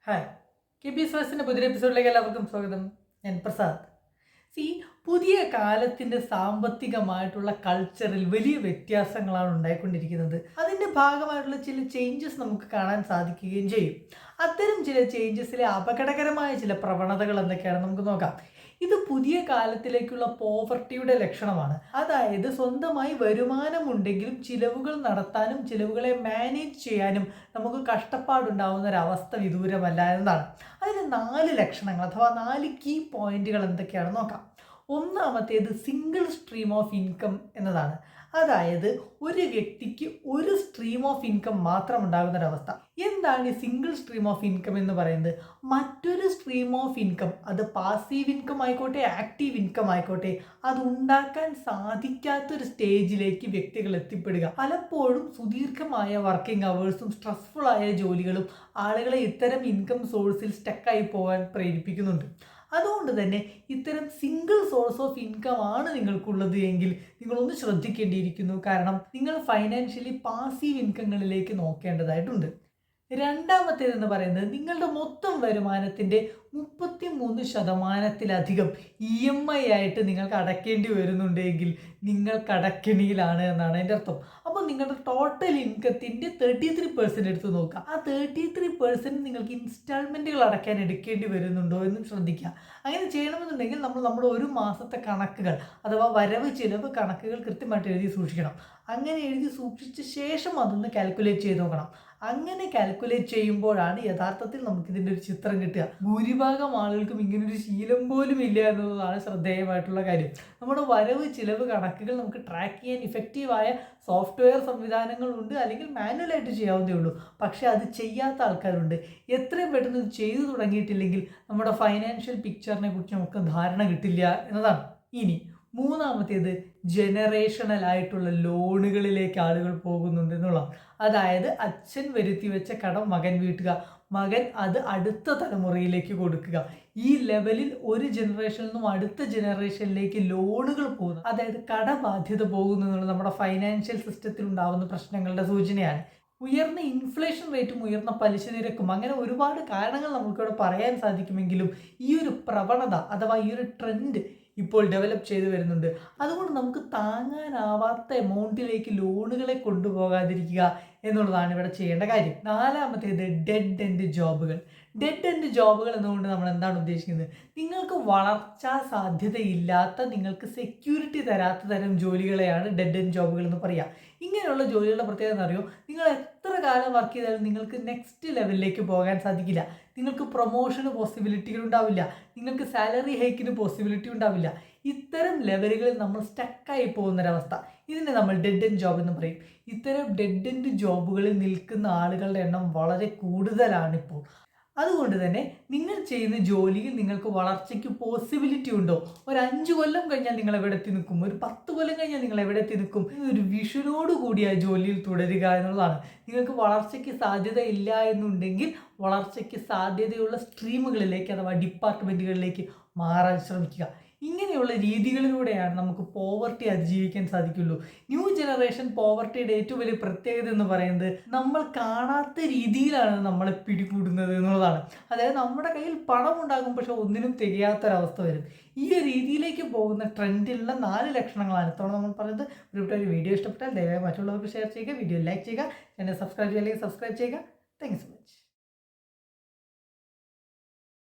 Hi, K P S വാസിൻ്റെ പുതിയ എപ്പിസോഡിലേക്ക് എല്ലാവർക്കും സ്വാഗതം. ഞാൻ പ്രസാദ്. പുതിയ കാലത്തിൻ്റെ സാമ്പത്തികമായിട്ടുള്ള കൾച്ചറിൽ വലിയ വ്യത്യാസങ്ങളാണ് ഉണ്ടായിക്കൊണ്ടിരിക്കുന്നത്. അതിൻ്റെ ഭാഗമായിട്ടുള്ള ചില ചേഞ്ചസ് നമുക്ക് കാണാൻ സാധിക്കുകയും ചെയ്യും. അത്തരം ചില ചേഞ്ചസിലെ അപകടകരമായ ചില പ്രവണതകൾ എന്തൊക്കെയാണ് നമുക്ക് നോക്കാം. ഇത് പുതിയ കാലത്തിലേക്കുള്ള പോവർട്ടിയുടെ ലക്ഷണമാണ്. അതായത് സ്വന്തമായി വരുമാനമുണ്ടെങ്കിലും ചിലവുകൾ നടത്താനും ചിലവുകളെ മാനേജ് ചെയ്യാനും നമുക്ക് കഷ്ടപ്പാടുണ്ടാവുന്ന ഒരവസ്ഥ വിദൂരമല്ല എന്നതാണ്. അതിന് 4 ലക്ഷണങ്ങൾ അഥവാ 4 കീ പോയിന്റുകൾ എന്തൊക്കെയാണെന്ന് നോക്കാം. ഒന്നാമത്തേത് സിംഗിൾ സ്ട്രീം ഓഫ് ഇൻകം എന്നതാണ്. അതായത് ഒരു വ്യക്തിക്ക് ഒരു സ്ട്രീം ഓഫ് ഇൻകം മാത്രം ഉണ്ടാകുന്നൊരവസ്ഥ. എന്താണ് ഈ സിംഗിൾ സ്ട്രീം ഓഫ് ഇൻകം എന്ന് പറയുന്നത്? മറ്റൊരു സ്ട്രീം ഓഫ് ഇൻകം, അത് പാസീവ് ഇൻകം ആയിക്കോട്ടെ ആക്റ്റീവ് ഇൻകം ആയിക്കോട്ടെ, അത് ഉണ്ടാക്കാൻ സാധിക്കാത്തൊരു സ്റ്റേജിലേക്ക് വ്യക്തികൾ എത്തിപ്പെടുക. പലപ്പോഴും സുദീർഘമായ വർക്കിംഗ് അവേഴ്സും സ്ട്രെസ്ഫുൾ ആയ ജോലികളും ആളുകളെ ഇത്തരം ഇൻകം സോഴ്സിൽ സ്റ്റക്കായി പോകാൻ പ്രേരിപ്പിക്കുന്നുണ്ട്. അതുകൊണ്ട് തന്നെ ഇത്തരം സിംഗിൾ സോഴ്സ് ഓഫ് ഇൻകം ആണ് നിങ്ങൾക്കുള്ളത് എങ്കിൽ നിങ്ങളൊന്ന് ശ്രദ്ധിക്കേണ്ടിയിരിക്കുന്നു. കാരണം നിങ്ങൾ ഫൈനാൻഷ്യലി പാസീവ് ഇൻകങ്ങളിലേക്ക് നോക്കേണ്ടതായിട്ടുണ്ട്. രണ്ടാമത്തേതെന്ന് പറയുന്നത് നിങ്ങളുടെ മൊത്തം വരുമാനത്തിൻ്റെ 33% EMI ആയിട്ട് നിങ്ങൾക്ക് അടയ്ക്കേണ്ടി വരുന്നുണ്ടെങ്കിൽ നിങ്ങൾ കടക്കെണിയിലാണ് എന്നാണ് അതിൻ്റെ അർത്ഥം. അപ്പോൾ നിങ്ങളുടെ ടോട്ടൽ ഇൻകത്തിൻ്റെ 33% എടുത്ത് നോക്കുക. ആ 33% നിങ്ങൾക്ക് ഇൻസ്റ്റാൾമെൻറ്റുകൾ അടയ്ക്കാൻ എടുക്കേണ്ടി വരുന്നുണ്ടോ എന്നും ശ്രദ്ധിക്കുക. അങ്ങനെ ചെയ്യണമെന്നുണ്ടെങ്കിൽ നമ്മൾ നമ്മുടെ ഒരു മാസത്തെ കണക്കുകൾ അഥവാ വരവ് ചിലവ് കണക്കുകൾ കൃത്യമായിട്ട് എഴുതി സൂക്ഷിക്കണം. അങ്ങനെ എഴുതി സൂക്ഷിച്ച ശേഷം അതൊന്ന് കാൽക്കുലേറ്റ് ചെയ്ത് നോക്കണം. അങ്ങനെ കാൽക്കുലേറ്റ് ചെയ്യുമ്പോഴാണ് യഥാർത്ഥത്തിൽ നമുക്കിതിൻ്റെ ഒരു ചിത്രം കിട്ടുക. ഭൂരിഭാഗം ആളുകൾക്കും ഇങ്ങനൊരു ശീലം പോലും ഇല്ല എന്നുള്ളതാണ് ശ്രദ്ധേയമായിട്ടുള്ള കാര്യം. നമ്മുടെ വരവ് ചിലവ് കണക്കുകൾ നമുക്ക് ട്രാക്ക് ചെയ്യാൻ ഇഫക്റ്റീവായ സോഫ്റ്റ്വെയർ സംവിധാനങ്ങളുണ്ട്, അല്ലെങ്കിൽ മാനുവലായിട്ട് ചെയ്യാവുന്നതേ ഉള്ളൂ. പക്ഷേ അത് ചെയ്യാത്ത ആൾക്കാരുണ്ട്. എത്രയും പെട്ടെന്ന് ഇത് ചെയ്തു തുടങ്ങിയിട്ടില്ലെങ്കിൽ നമ്മുടെ ഫൈനാൻഷ്യൽ പിക്ചറിനെ കുറിച്ച് നമുക്ക് ധാരണ കിട്ടില്ല എന്നതാണ്. ഇനി മൂന്നാമത്തേത് ജനറേഷണൽ ആയിട്ടുള്ള ലോണുകളിലേക്ക് ആളുകൾ പോകുന്നുണ്ട് എന്നുള്ളതാണ്. അതായത് അച്ഛൻ വരുത്തി വെച്ച കടം മകൻ വീട്ടുക, മകൻ അത് അടുത്ത തലമുറയിലേക്ക് കൊടുക്കുക. ഈ ലെവലിൽ ഒരു ജനറേഷനിൽ നിന്നും അടുത്ത ജനറേഷനിലേക്ക് ലോണുകൾ പോകുന്നു, അതായത് കടബാധ്യത പോകുന്നു എന്നുള്ളത് നമ്മുടെ ഫൈനാൻഷ്യൽ സിസ്റ്റത്തിൽ ഉണ്ടാകുന്ന പ്രശ്നങ്ങളുടെ സൂചനയാണ്. ഉയർന്ന ഇൻഫ്ലേഷൻ റേറ്റും ഉയർന്ന പലിശ നിരക്കും, അങ്ങനെ ഒരുപാട് കാരണങ്ങൾ നമുക്കിവിടെ പറയാൻ സാധിക്കുമെങ്കിലും ഈ ഒരു പ്രവണത അഥവാ ഈ ഒരു ട്രെൻഡ് ഇപ്പോൾ ഡെവലപ്പ് ചെയ്തു വരുന്നുണ്ട്. അതുകൊണ്ട് നമുക്ക് താങ്ങാനാവാത്ത എമൗണ്ടിലേക്ക് ലോണുകളെ കൊണ്ടുപോകാതിരിക്കുക എന്നുള്ളതാണ് ഇവിടെ ചെയ്യേണ്ട കാര്യം. നാലാമത്തേത് ഡെഡ് എൻഡ് ജോബുകൾ. ഡെഡ് എൻഡ് ജോബുകൾ എന്നുകൊണ്ട് നമ്മൾ എന്താണ് ഉദ്ദേശിക്കുന്നത്? നിങ്ങൾക്ക് വളർച്ചാ സാധ്യതയില്ലാത്ത, നിങ്ങൾക്ക് സെക്യൂരിറ്റി തരാത്ത തരം ജോലികളെയാണ് ഡെഡ് എൻഡ് ജോബുകൾ എന്ന് പറയുക. ഇങ്ങനെയുള്ള ജോലികളുടെ പ്രത്യേകത എന്ന് അറിയോ? നിങ്ങൾ എത്ര കാലം വർക്ക് ചെയ്താലും നിങ്ങൾക്ക് നെക്സ്റ്റ് ലെവലിലേക്ക് പോകാൻ സാധിക്കില്ല. നിങ്ങൾക്ക് പ്രൊമോഷന് പോസിബിലിറ്റികൾ ഉണ്ടാവില്ല, നിങ്ങൾക്ക് സാലറി ഹൈക്കിന് പോസിബിലിറ്റി ഉണ്ടാവില്ല. ഇത്തരം ലെവലുകളിൽ നമ്മൾ സ്റ്റക്കായി പോകുന്നൊരവസ്ഥ, ഇതിനെ നമ്മൾ ഡെഡ് എൻഡ് ജോബ് എന്ന് പറയും. ഇത്തരം ഡെഡ് എൻഡ് ജോബുകളിൽ നിൽക്കുന്ന ആളുകളുടെ എണ്ണം വളരെ കൂടുതലാണിപ്പോൾ. അതുകൊണ്ട് തന്നെ നിങ്ങൾ ചെയ്യുന്ന ജോലിയിൽ നിങ്ങൾക്ക് വളർച്ചയ്ക്ക് പോസിബിലിറ്റി ഉണ്ടോ? ഒരു 5 കൊല്ലം കഴിഞ്ഞാൽ നിങ്ങൾ എവിടെ എത്തി നിൽക്കും? ഒരു 10 കൊല്ലം കഴിഞ്ഞാൽ നിങ്ങൾ എവിടെ എത്തി നിൽക്കും? ഒരു വിഷനോട് കൂടി ആ ജോലിയിൽ തുടരുക എന്നുള്ളതാണ്. നിങ്ങൾക്ക് വളർച്ചയ്ക്ക് സാധ്യത ഇല്ല എന്നുണ്ടെങ്കിൽ വളർച്ചയ്ക്ക് സാധ്യതയുള്ള സ്ട്രീമുകളിലേക്ക് അഥവാ ഡിപ്പാർട്ട്മെൻറ്റുകളിലേക്ക് മാറാൻ ശ്രമിക്കുക. ഇങ്ങനെയുള്ള രീതികളിലൂടെയാണ് നമുക്ക് പോവർട്ടി അതിജീവിക്കാൻ സാധിക്കുള്ളൂ. ന്യൂ ജനറേഷൻ പോവർട്ടിയുടെ ഏറ്റവും വലിയ പ്രത്യേകത എന്ന് പറയുന്നത് നമ്മൾ കാണാത്ത രീതിയിലാണ് നമ്മളെ പിടികൂടുന്നത് എന്നുള്ളതാണ്. അതായത് നമ്മുടെ കയ്യിൽ പണം ഉണ്ടാകും, പക്ഷെ ഒന്നിനും തികയാത്തൊരവസ്ഥ വരും. ഈ ഒരു രീതിയിലേക്ക് പോകുന്ന ട്രെൻഡിലുള്ള 4 ലക്ഷണങ്ങളാണ് ഇത്തവണ നമ്മൾ പറയുന്നത്. ഒരു വീഡിയോ ഇഷ്ടപ്പെട്ടാൽ ദയവായി മറ്റുള്ളവർക്ക് ഷെയർ ചെയ്യുക, വീഡിയോ ലൈക്ക് ചെയ്യുക, ചാനൽ സബ്സ്ക്രൈബ് ചെയ്യുക. Thank you so much.